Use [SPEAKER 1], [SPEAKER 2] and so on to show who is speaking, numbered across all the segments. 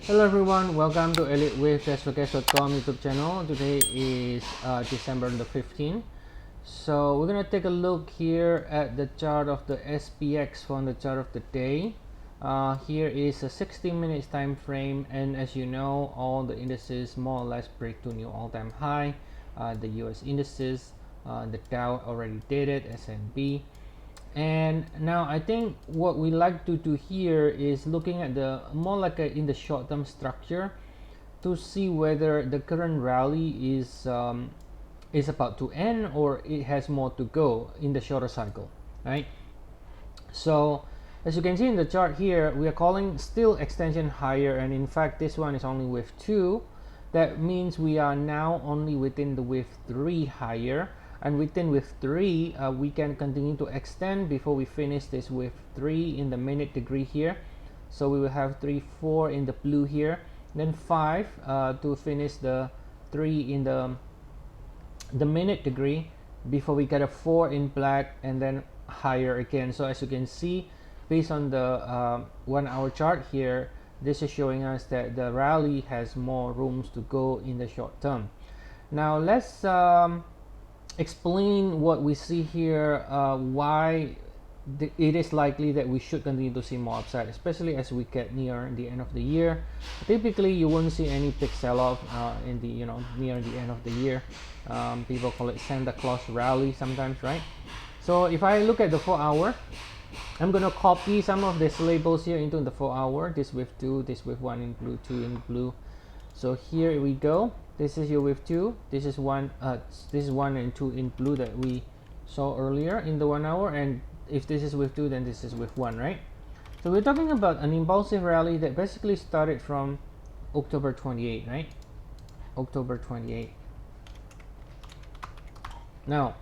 [SPEAKER 1] Hello everyone, welcome to Elliott Wave YouTube channel. Today is December the 15th. So we're gonna take a look here at the chart of the SPX from the chart of the day. Here is a 60 minutes time frame, and as you know, all the indices more or less break to new all-time high. The US indices, the Dow already did it, S&P. And now I think what we like to do here is looking at the more like in the short-term structure to see whether the current rally is about to end or it has more to go in the shorter cycle, right? So as you can see in the chart here, we are calling still extension higher, and in fact this one is only wave 2. That means we are now only within the wave 3 higher, and within wave 3 we can continue to extend before we finish this wave 3 in the minute degree here. So we will have 3 4 in the blue here, then 5 to finish the 3 in the minute degree before we get a 4 in black, and then higher again. So as you can see, based on the 1 hour chart here, this is showing us that the rally has more rooms to go in the short term. Now let's explain what we see here, why it is likely that we should continue to see more upside, especially as we get near the end of the year. Typically you won't see any big sell-off in the near the end of the year. People call it Santa Claus rally sometimes, right? So if I look at the 4 hour, I'm gonna copy some of these labels here into the 4 hour. This wave 2, this wave 1 in blue, 2 in blue. So here we go. This is your wave 2. This is 1 and 2 in blue that we saw earlier in the 1 hour, and if this is wave 2, then this is wave 1, right? So we're talking about an impulsive rally that basically started from October 28, right? October 28. Now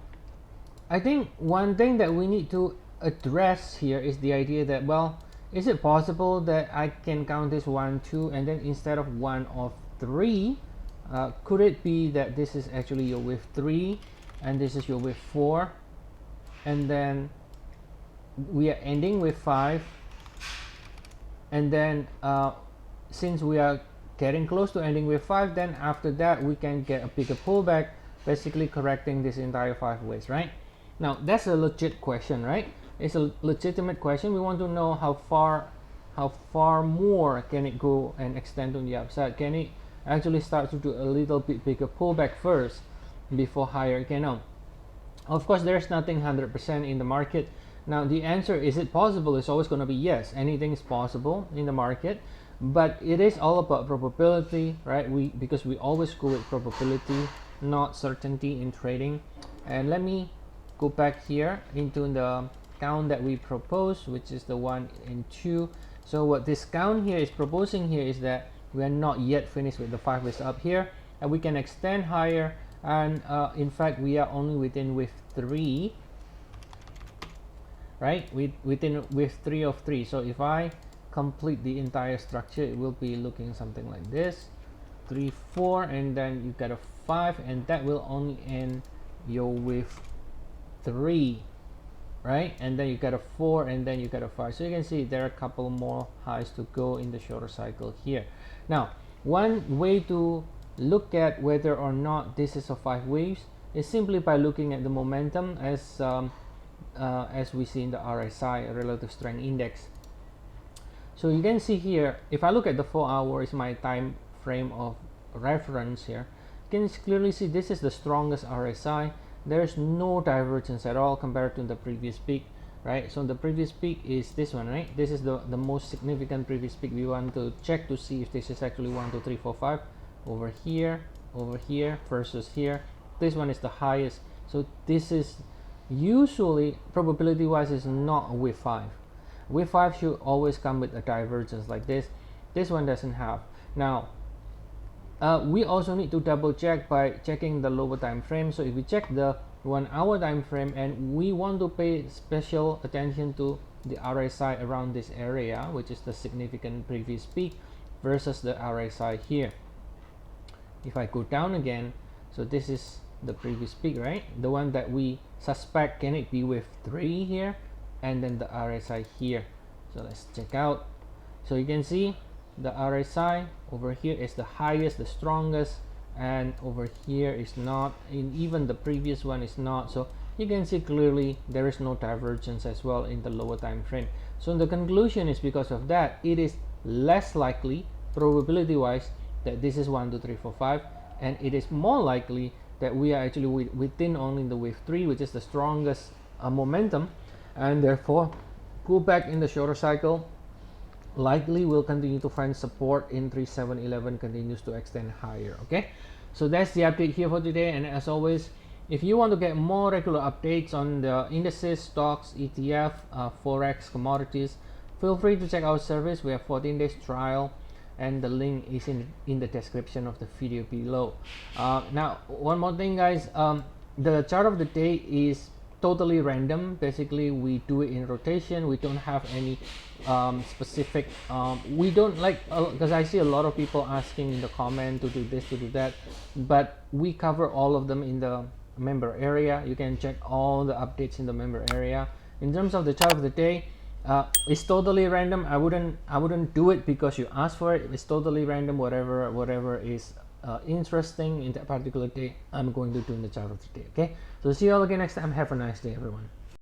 [SPEAKER 1] I think one thing that we need to address here is the idea that, well, is it possible that I can count this 1 2 and then instead of 1 of 3, could it be that this is actually your wave 3 and this is your wave 4, and then we are ending with 5, and then since we are getting close to ending with 5, then after that we can get a bigger pullback, basically correcting this entire 5 waves, right? Now that's a legit question, right? It's a legitimate question. We want to know how far more can it go and extend on the upside. Can it actually start to do a little bit bigger pullback first before higher again? Now, of course, there's nothing 100% in the market. Now the answer, is it possible, is always going to be yes. Anything is possible in the market, but it is all about probability, right? Because we always go with probability, not certainty in trading. And let me go back here into the count that we propose, which is the 1 and 2. So what this count here is proposing here is that we are not yet finished with the 5 waves up here, and we can extend higher, and in fact we are only within wave 3, right? Within wave 3 of 3. So if I complete the entire structure, it will be looking something like this: 3 4, and then you get a 5, and that will only end your wave 3, right? And then you get a 4, and then you get a 5. So you can see there are a couple more highs to go in the shorter cycle here. Now one way to look at whether or not this is a 5 waves is simply by looking at the momentum, as we see in the RSI, relative strength index. So you can see here, if I look at the 4 hours, my time frame of reference here, you can clearly see this is the strongest RSI. There's no divergence at all compared to the previous peak, right? So the previous peak is this one, right? This is the most significant previous peak. We want to check to see if this is actually 1 2 3 4 5 over here versus here. This one is the highest. So this is usually, probability wise, is not a wave 5. Wave 5 should always come with a divergence like this. This one doesn't have. Now we also need to double check by checking the lower time frame. So if we check the 1 hour time frame, and we want to pay special attention to the RSI around this area, which is the significant previous peak, versus the RSI here. If I go down again, so this is the previous peak, right? The one that we suspect, can it be wave 3 here, and then the RSI here. So let's check out. So you can see the RSI over here is the highest, the strongest, and over here is not, and even the previous one is not. So you can see clearly there is no divergence as well in the lower time frame. So the conclusion is, because of that, it is less likely probability wise that this is 1 2 3 4 5, and it is more likely that we are actually within only the wave 3, which is the strongest momentum, and therefore pullback in the shorter cycle likely will continue to find support in 3711 continues to extend higher. Okay, so that's the update here for today, and as always, if you want to get more regular updates on the indices, stocks, ETF, Forex, commodities, feel free to check our service. We have 14 days trial, and the link is in the description of the video below. Now, one more thing, guys, the chart of the day is totally random. Basically, we do it in rotation. We don't have any specific, we don't like, because I see a lot of people asking in the comment to do this, to do that, but we cover all of them in the member area. You can check all the updates in the member area. In terms of the chart of the day, it's totally random. I wouldn't do it because you asked for it. It's totally random. Whatever is interesting in that particular day, I'm going to do in the chart of the day. Okay, so see you all again next time. Have a nice day, everyone.